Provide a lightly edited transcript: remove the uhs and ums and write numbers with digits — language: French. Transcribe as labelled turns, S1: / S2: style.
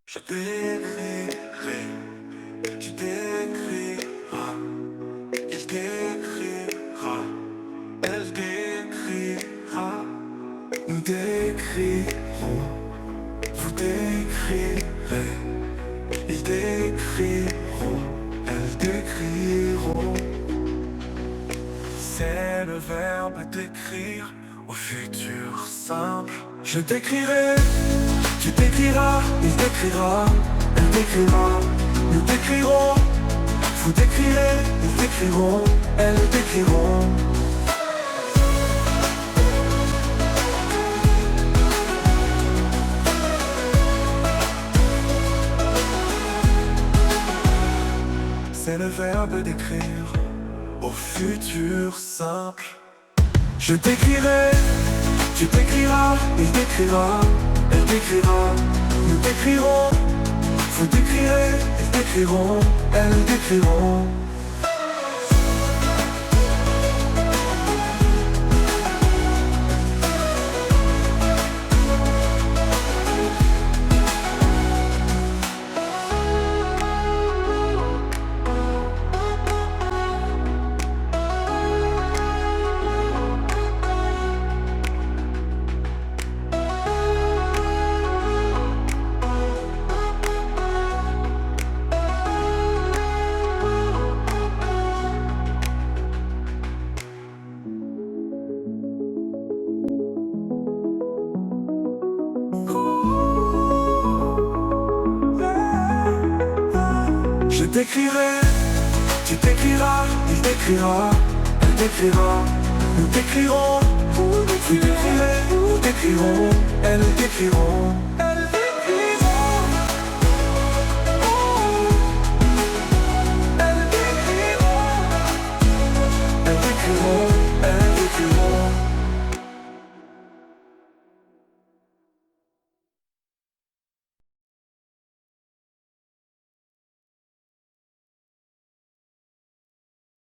S1: Je t'écrirai, tu t'écriras, il t'écrira, elle t'écrira, nous t'écrirons, vous t'écrirez, ils t'écriront, elles t'écriront. C'est le verbe d'écrire au futur simple. Je t'écrirai, tu t'écriras, il t'écrira, elle t'écrira, nous t'écrirons, vous t'écrirez, ils t'écriront, elles t'écriront. C'est le verbe d'écrire au futur simple. Je t'écrirai, tu t'écriras, il t'écrira, elle t'écrira, nous t'écrirons, vous t'écrirez, ils t'écriront, elles t'écriront. Je t'écrirai, tu t'écriras, il t'écrira, elle t'écrira, nous t'écrirons, vous t'écrirez, nous t'écrirons, elles t'écriront.